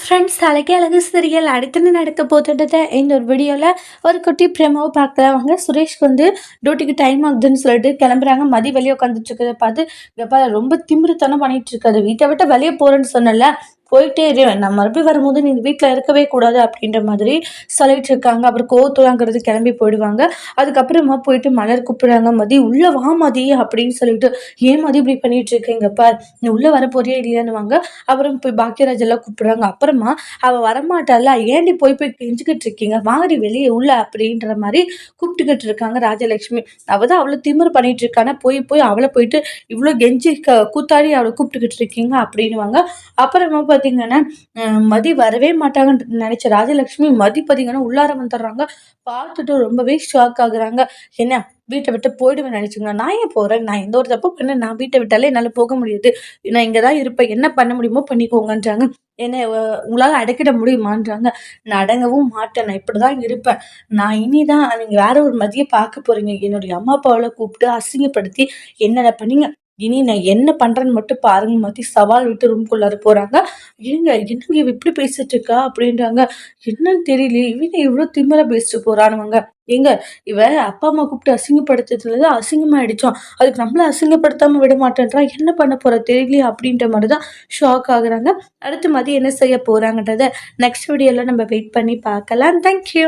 Friends அழகே அழகு serial அடுத்து நடக்க போட்டுட்டு இந்த ஒரு வீடியோவில் ஒரு குட்டி பிரேமாவை பார்க்கலாம். வாங்க. சுரேஷ்க்கு வந்து டியூட்டிக்கு டைம் ஆகுதுன்னு சொல்லிட்டு கிளம்புறாங்க. மதி வெளியே உட்காந்துட்டு இருக்கிறத பார்த்து எப்பா ரொம்ப திமிருத்தனம் பண்ணிட்டு இருக்காது. வீட்டை விட்டு வெளியே போறேன்னு சொன்னல, போயிட்டே இரு, நான் மறுபடியும் வரும்போது நீ வீட்டில் இருக்கவே கூடாது அப்படின்ற மாதிரி சொல்லிட்டு இருக்காங்க. அப்புறம் கோவத்துலாங்கிறது கிளம்பி போயிடுவாங்க. அதுக்கப்புறமா போயிட்டு மலர் கூப்பிடுறாங்க. மதி உள்ள வா மதி அப்படின்னு சொல்லிட்டு, ஏன் மதி இப்படி பண்ணிட்டு இருக்கீங்கப்பா, நீ உள்ள வர போறியா இல்லையானுவாங்க. அப்புறம் போய் பாக்கியராஜ் எல்லாம் கூப்பிடுறாங்க. அப்புறமா அவ வரமாட்டால, ஏண்டி போய் போய் கெஞ்சிக்கிட்டு இருக்கீங்க, வாங்கடி வெளியே உள்ள அப்படின்ற மாதிரி கூப்பிட்டுக்கிட்டு இருக்காங்க ராஜலட்சுமி. அவதான் அவ்வளவு திமிரு பண்ணிட்டு இருக்கானா, போய் போய் அவளை போயிட்டு இவ்வளவு கெஞ்சி கூத்தாடி அவளை கூப்பிட்டுக்கிட்டு இருக்கீங்க அப்படின்னுவாங்க. அப்புறமா பாத்தீங்கன்னா மதி வரவே மாட்டாங்கன்னு நினைச்ச ராஜலட்சுமி மதி பாத்தீங்கன்னா உள்ளார வந்துடுறாங்க. பார்த்துட்டு ரொம்பவே ஷாக் ஆகுறாங்க. என்ன வீட்டை விட்டு போயிடுவேன் நினைச்சுங்க, நான் ஏன் போறேன், நான் எந்த ஒரு தப்பு பண்ண, நான் வீட்டை விட்டாலே என்னால போக முடியாது, நான் இங்கதான் இருப்பேன், என்ன பண்ண முடியுமோ பண்ணிக்கோங்கன்றாங்க. என்ன உங்களால அடக்கிட முடியுமான்றாங்க. நான் அடங்கவும் மாட்டேன், நான் இப்படிதான் இருப்பேன். நான் இனிதான் நீங்க வேற ஒரு மதியை பார்க்க போறீங்க, என்னுடைய அம்மா அப்பாவை கூப்பிட்டு அசிங்கப்படுத்தி என்னென்ன பண்ணீங்க, இனி நான் என்ன பண்றேன்னு மட்டும் பாருங்க மதி சவால் விட்டு ரூம்குள்ளார போறாங்க. என்னங்க இவ இப்படி பேசிட்டு இருக்கா அப்படின்றாங்க. என்னன்னு தெரியலையே, இவங்க இவ்வளவு திமிரா பேசிட்டு போறானுவங்க. ஏங்க இவ அப்பா அம்மா கூப்பிட்டு அசிங்கப்படுத்துறது அசிங்கமா ஆயிடுச்சோம், அதுக்கு நம்மள அசிங்கப்படுத்தாம விட மாட்டேன்றா, என்ன பண்ண போற தெரியலையே அப்படின்ற மாதிரிதான் ஷாக் ஆகுறாங்க. அடுத்து மதி என்ன செய்ய போறாங்கன்றத நெக்ஸ்ட் வீடியோல நம்ம வெயிட் பண்ணி பார்க்கலாம். தேங்க்யூ.